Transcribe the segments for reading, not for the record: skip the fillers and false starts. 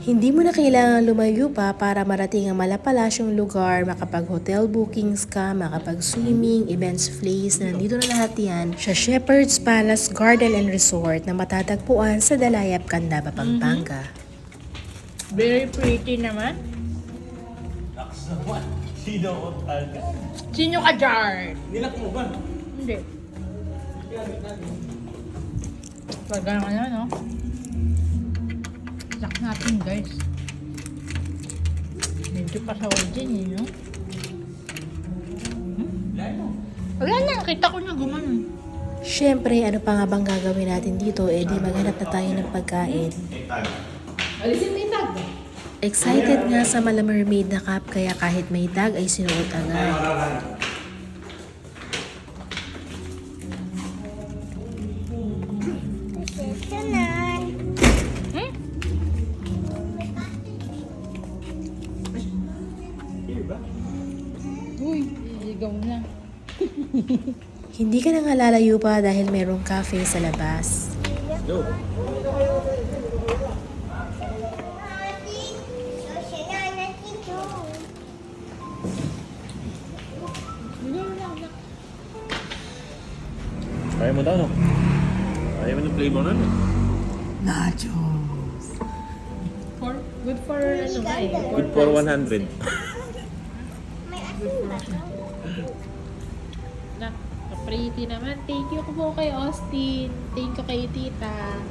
Hindi mo na kailangan lumayo pa para marating ang malapalasyong lugar, makapag-hotel bookings ka, makapag-swimming, events place, na nandito na lahat yan sa Shepherd's Palace Garden and Resort na matatagpuan sa Dalayap, Candaba, Pampanga. Very pretty naman. Naks naman. Sino hotel ka? Sino ka, Jar? Nilak mo ba? Hindi. Pag naman yan, no? Lock natin, guys. Medyo pasawal dyan, eh, no? Wala na, kita ko na gumanon. Siyempre, ano pa nga bang gagawin natin dito? Eh di maghanap na tayo ng pagkain. Alisin mo yung tag. Excited nga sa Mala Mermaid na cap, kaya kahit may tag ay sinuot agad. Uy, iligaw na. Hindi ka na nga lalayo pa dahil merong cafe sa labas. Go. Kaya mo daw, no? Kaya mo ng flavor na, no? Nachos! Good for ano ba eh? Good for 100. Nak, pretty naman. Thank you po kay Austin. Thank you kay Tita.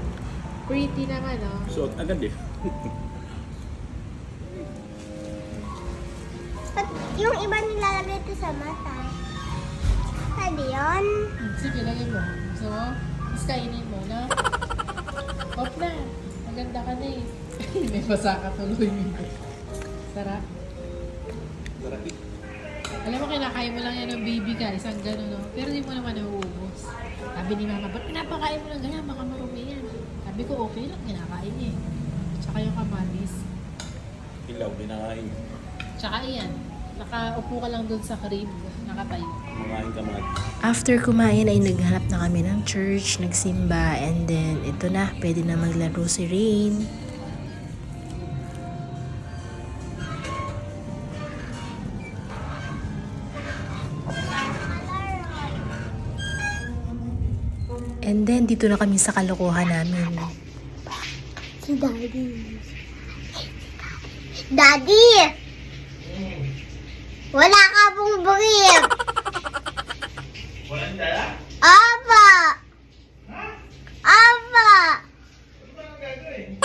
Pretty naman, oh. Suot agad eh. At yung iba nilalagay ito sa mata. Pwede yun? Sige, lagay mo. So, mas kainin mo, no? Off na. Maganda ka na eh. May basa ka tuloy. Sarap. Marami. Alam mo, kinakain mo lang yan ng baby ka. Isang gano'n, no? Pero di mo naman nauubos. Sabi ni mama, ba't pinapakain mo lang ganyan? Baka marumi yan. Sabi ko, okay lang. Kinakain niya eh. Tsaka yung kamatis. Ilaw, binakain. Tsaka yan. Nakaupo ka lang dun sa crib. Nakatayo. Kumain ka mga. After kumain ay naghanap na kami ng church, nagsimba, and then ito na, pwede na maglaro si Rain. And then dito na kami sa kalokohan namin. Si Daddy. Daddy! Wala ka pong brief! Walang dala? Apa! Apa! Ano ba ang gagawin?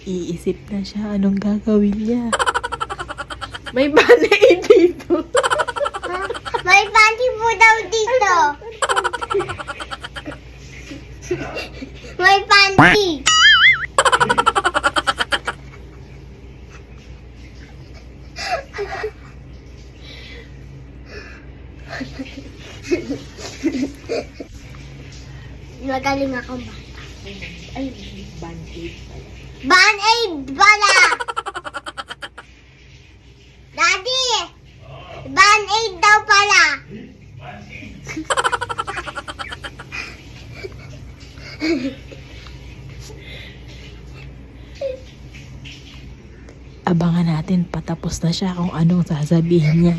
Iisip na siya anong gagawin niya. May banay dito. May panty po daw dito! May panty! Magaling ako ba? Ay, band-aid pala. Band-aid pala! Daddy! Band-aid daw pala! Abangan natin patapos na siya kung anong sasabihin niya.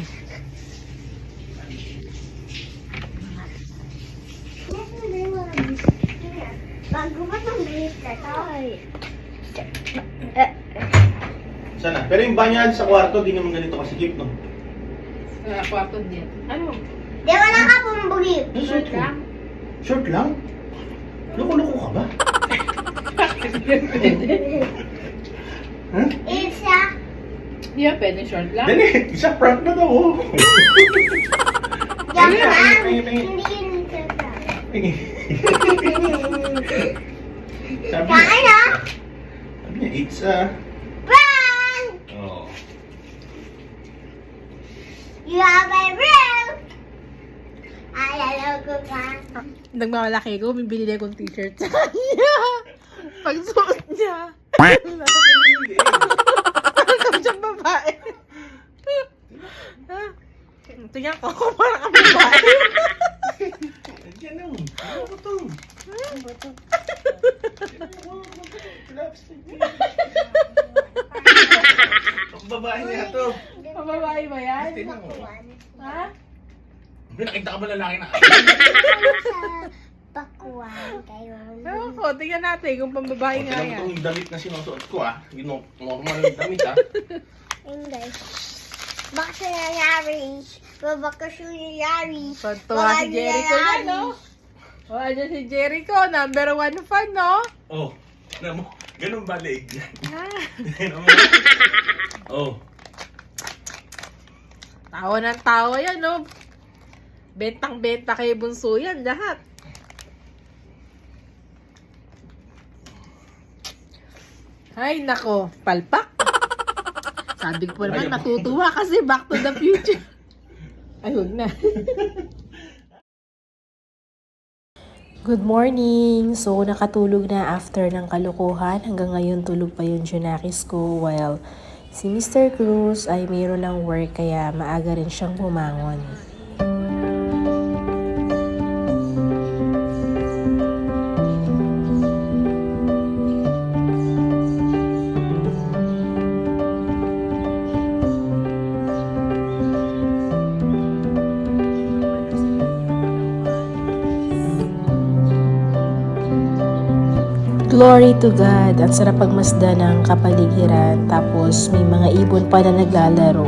Bago ba itong brief na to? Sana. Pero yung banyo sa kwarto, di naman ganito kasikip, no? Kwarto din. Ano? Di wala ka pong brief. Short lang? Short lang? Loko-loko ka ba? Ha? It's a... Yeah, pwede short lang. Dali, isa prank na daw, oh. Yan Tingin, lang. tingin, tingin. Hindi yun isa sa... Sabi Kain niya, na! sabi niya, it's a... Prank! Oh. You have a brief! Ay, alam ko pa. Nagmamalaki ko, bibili na akong t-shirt sa kanya. Pag suot niya. Parang siyang babae. Tingnan ko, parang kang babae. Diyan lang. Ano ko to? Ano ba to? Ang babae niya to. Ang babae ba yan? Tingnan mo. Pakuan. Ha? Nakita ka ba lalaki na? Sa pakuan kayo. Ewan ko, tingnan natin kung pambabae nga Tingnan mo yan. itong damit na sinusuot ko ah. Yung normal na damit ah. Hindi. Baka siya nangyari. Baka siya nangyari. Pagtuwa si Jericho na, no? O, andyan si Jericho, number 1 fan, no? Oh, alam mo, ganun ba leeg yan? Ah, Alam mo? Oh, tawa ng tawa yan, no? Bentang-benta kay Bunso yan, lahat. Ay, nako, palpak. Sabi ko naman, Ayaw mo. natutuwa kasi Back to the Future. Ay, huwag na. Good morning! So, nakatulog na after ng kalukuhan. Hanggang ngayon, tulog pa yung Junakis ko. While si Mr. Cruz ay mayroon lang work kaya maaga rin siyang bumangon. Glory to God! Ang sarap pagmasda ng kapaligiran. Tapos may mga ibon pa na naglalaro.